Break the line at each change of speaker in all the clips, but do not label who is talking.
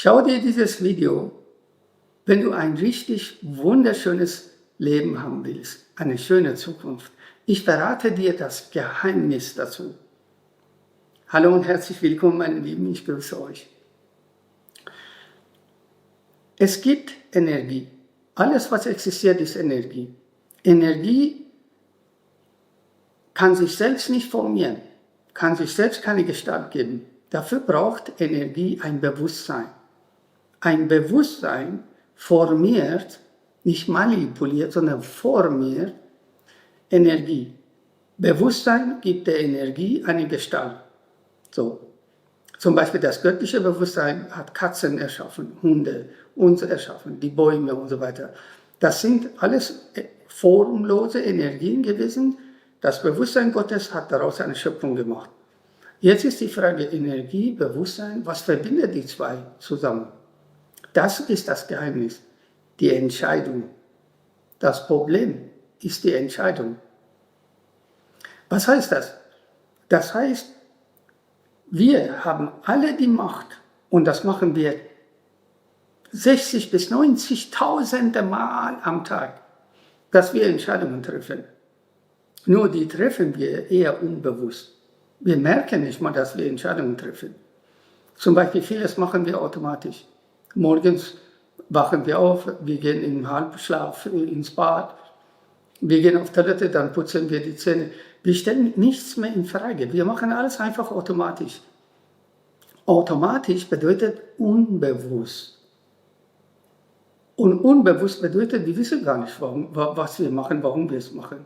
Schau dir dieses Video, wenn du ein richtig wunderschönes Leben haben willst, eine schöne Zukunft. Ich verrate dir das Geheimnis dazu. Hallo und herzlich willkommen, meine Lieben, ich grüße euch. Es gibt Energie. Alles, was existiert, ist Energie. Energie kann sich selbst nicht formieren, kann sich selbst keine Gestalt geben. Dafür braucht Energie ein Bewusstsein. Ein Bewusstsein formiert, nicht manipuliert, sondern formiert Energie. Bewusstsein gibt der Energie eine Gestalt. So. Zum Beispiel das göttliche Bewusstsein hat Katzen erschaffen, Hunde, uns erschaffen, die Bäume und so weiter. Das sind alles formlose Energien gewesen. Das Bewusstsein Gottes hat daraus eine Schöpfung gemacht. Jetzt ist die Frage Energie, Bewusstsein, was verbindet die zwei zusammen? Das ist das Geheimnis, die Entscheidung. Das Problem ist die Entscheidung. Was heißt das? Das heißt, wir haben alle die Macht, und das machen wir 60.000 bis 90.000 Mal am Tag, dass wir Entscheidungen treffen. Nur die treffen wir eher unbewusst. Wir merken nicht mal, dass wir Entscheidungen treffen. Zum Beispiel vieles machen wir automatisch. Morgens wachen wir auf, wir gehen im Halbschlaf ins Bad, wir gehen auf Toilette, dann putzen wir die Zähne. Wir stellen nichts mehr in Frage. Wir machen alles einfach automatisch. Automatisch bedeutet unbewusst. Und unbewusst bedeutet, wir wissen gar nicht, was wir machen, warum wir es machen.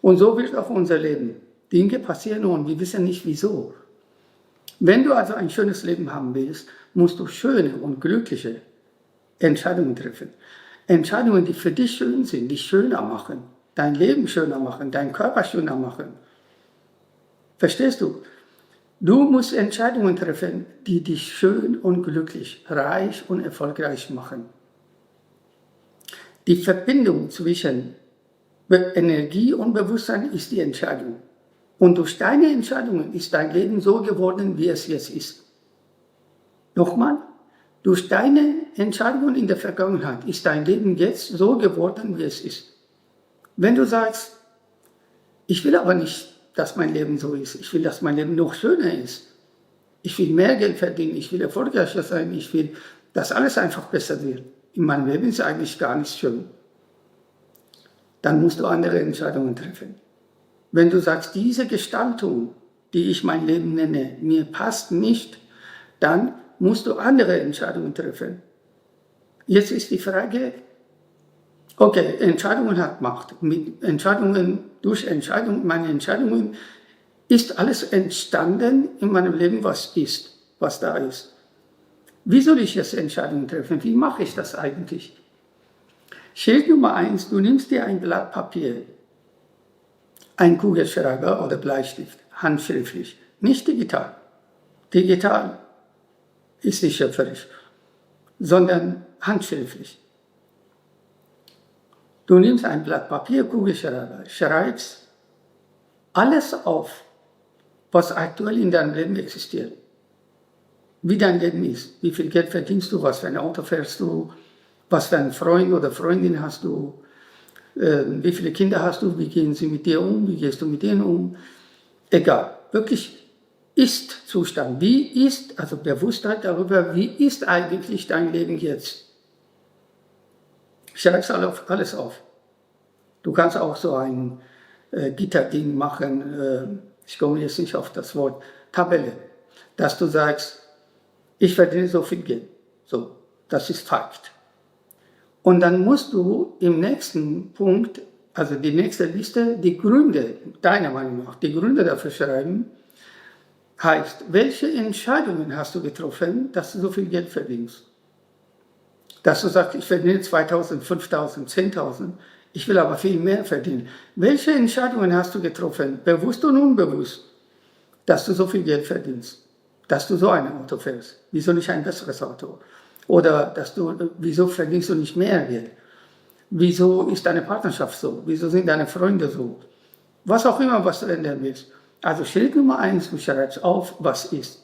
Und so wird auch unser Leben. Dinge passieren und wir wissen nicht wieso. Wenn du also ein schönes Leben haben willst, musst du schöne und glückliche Entscheidungen treffen. Entscheidungen, die für dich schön sind, dich schöner machen, dein Leben schöner machen, deinen Körper schöner machen. Verstehst du? Du musst Entscheidungen treffen, die dich schön und glücklich, reich und erfolgreich machen. Die Verbindung zwischen Energie und Bewusstsein ist die Entscheidung. Und durch deine Entscheidungen ist dein Leben so geworden, wie es jetzt ist. Nochmal, durch deine Entscheidungen in der Vergangenheit ist dein Leben jetzt so geworden, wie es ist. Wenn du sagst, ich will aber nicht, dass mein Leben so ist, ich will, dass mein Leben noch schöner ist, ich will mehr Geld verdienen, ich will erfolgreicher sein, ich will, dass alles einfach besser wird. In meinem Leben ist eigentlich gar nicht schön. Dann musst du andere Entscheidungen treffen. Wenn du sagst, diese Gestaltung, die ich mein Leben nenne, mir passt nicht, dann musst du andere Entscheidungen treffen. Jetzt ist die Frage, okay, Entscheidungen hat Macht. Mit Entscheidungen, durch Entscheidungen, meine Entscheidungen ist alles entstanden in meinem Leben, was ist, was da ist. Wie soll ich jetzt Entscheidungen treffen? Wie mache ich das eigentlich? Schild Nummer 1, du nimmst dir ein Blatt Papier, ein Kugelschreiber oder Bleistift, handschriftlich, nicht digital. Digital ist nicht schöpferisch, sondern handschriftlich. Du nimmst ein Blatt Papier, Kugelschreiber, schreibst alles auf, was aktuell in deinem Leben existiert. Wie dein Leben ist, wie viel Geld verdienst du, was für ein Auto fährst du, was für einen Freund oder Freundin hast du, wie viele Kinder hast du, wie gehen sie mit dir um, wie gehst du mit denen um. Egal, wirklich Ist-Zustand. Wie ist, also Bewusstheit darüber, wie ist eigentlich dein Leben jetzt? Schreib's alles auf. Du kannst auch so ein Gitterding machen, ich komme jetzt nicht auf das Wort, Tabelle, dass du sagst, ich verdiene so viel Geld. So, das ist Fakt. Und dann musst du im nächsten Punkt, also die nächste Liste, die Gründe, deiner Meinung nach, die Gründe dafür schreiben, heißt, welche Entscheidungen hast du getroffen, dass du so viel Geld verdienst? Dass du sagst, ich verdiene 2.000, 5.000, 10.000, ich will aber viel mehr verdienen. Welche Entscheidungen hast du getroffen, bewusst und unbewusst, dass du so viel Geld verdienst? Dass du so ein Auto fährst? Wieso nicht ein besseres Auto? Oder wieso verdienst du nicht mehr Geld? Wieso ist deine Partnerschaft so? Wieso sind deine Freunde so? Was auch immer, was du ändern willst. Also Schritt Nummer 1, du schreibst auf, was ist.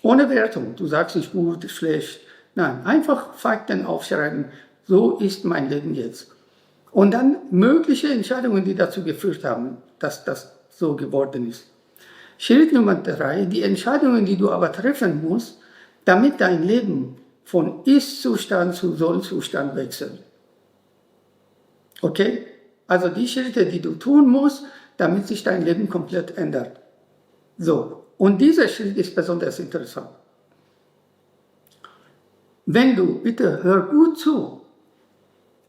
Ohne Wertung. Du sagst nicht gut, schlecht. Nein, einfach Fakten aufschreiben. So ist mein Leben jetzt. Und dann mögliche Entscheidungen, die dazu geführt haben, dass das so geworden ist. Schritt Nummer 3, die Entscheidungen, die du aber treffen musst, damit dein Leben von Ist-Zustand zu Soll-Zustand wechselt. Okay? Also die Schritte, die du tun musst, damit sich dein Leben komplett ändert. So, und dieser Schritt ist besonders interessant. Wenn du, bitte hör gut zu,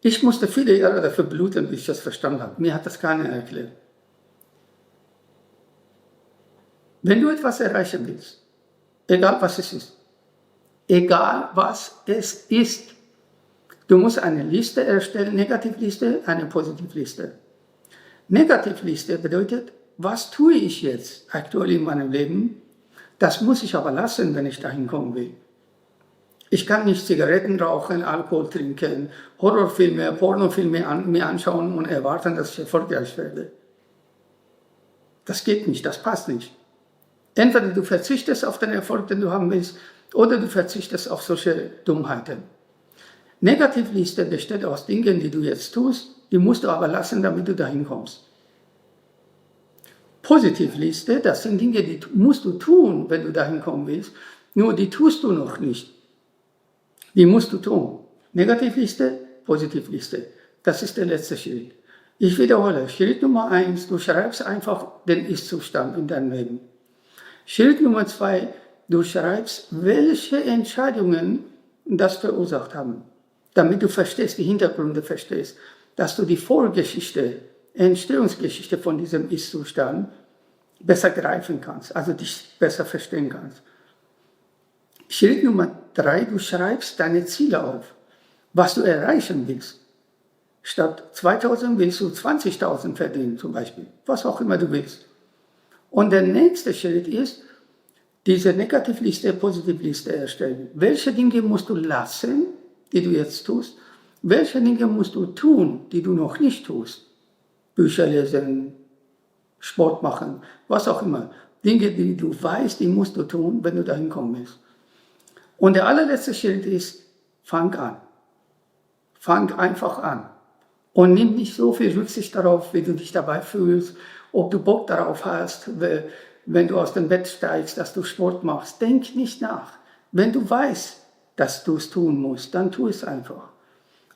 ich musste viele Jahre dafür bluten, bis ich das verstanden habe. Mir hat das keiner erklärt. Wenn du etwas erreichen willst, egal was es ist, du musst eine Liste erstellen, Negativliste, eine Positivliste. Negativliste bedeutet, was tue ich jetzt aktuell in meinem Leben? Das muss ich aber lassen, wenn ich dahin kommen will. Ich kann nicht Zigaretten rauchen, Alkohol trinken, Horrorfilme, Pornofilme mir anschauen und erwarten, dass ich erfolgreich werde. Das geht nicht, das passt nicht. Entweder du verzichtest auf den Erfolg, den du haben willst, oder du verzichtest auf solche Dummheiten. Negativliste besteht aus Dingen, die du jetzt tust, die musst du aber lassen, damit du dahin kommst. Positivliste, das sind Dinge, die musst du tun, wenn du dahin kommen willst, nur die tust du noch nicht. Die musst du tun. Negativliste, Positivliste. Das ist der letzte Schritt. Ich wiederhole, Schritt Nummer 1, du schreibst einfach den Ist-Zustand in deinem Leben. Schritt Nummer 2, du schreibst, welche Entscheidungen das verursacht haben, damit du verstehst, die Hintergründe verstehst, dass du die Vorgeschichte, Entstehungsgeschichte von diesem Ist-Zustand besser greifen kannst, also dich besser verstehen kannst. Schritt Nummer 3, du schreibst deine Ziele auf, was du erreichen willst. Statt 2.000 willst du 20.000 verdienen zum Beispiel, was auch immer du willst. Und der nächste Schritt ist, diese Negativliste, Positivliste erstellen. Welche Dinge musst du lassen, die du jetzt tust? Welche Dinge musst du tun, die du noch nicht tust? Bücher lesen, Sport machen, was auch immer. Dinge, die du weißt, die musst du tun, wenn du dahin kommen willst. Und der allerletzte Schritt ist, fang an. Fang einfach an. Und nimm nicht so viel Rücksicht darauf, wie du dich dabei fühlst, ob du Bock darauf hast, wenn du aus dem Bett steigst, dass du Sport machst. Denk nicht nach. Wenn du weißt, dass du es tun musst, dann tu es einfach.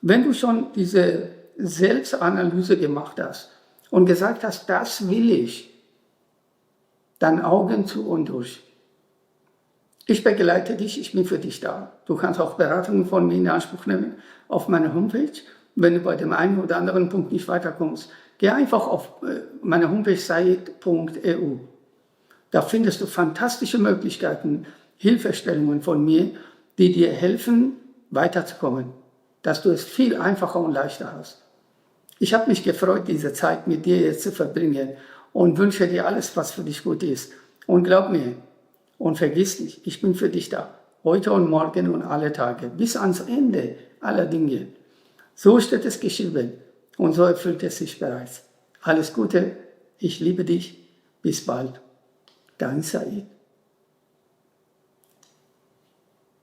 Wenn du schon diese Selbstanalyse gemacht hast und gesagt hast, das will ich, dann Augen zu und durch. Ich begleite dich, ich bin für dich da. Du kannst auch Beratungen von mir in Anspruch nehmen auf meiner Homepage. Wenn du bei dem einen oder anderen Punkt nicht weiterkommst, geh einfach auf meine Homepage said.eu. Da findest du fantastische Möglichkeiten, Hilfestellungen von mir, die dir helfen, weiterzukommen, dass du es viel einfacher und leichter hast. Ich habe mich gefreut, diese Zeit mit dir jetzt zu verbringen und wünsche dir alles, was für dich gut ist. Und glaub mir, und vergiss nicht, ich bin für dich da, heute und morgen und alle Tage, bis ans Ende aller Dinge. So steht es geschrieben und so erfüllt es sich bereits. Alles Gute, ich liebe dich, bis bald. Dein Said.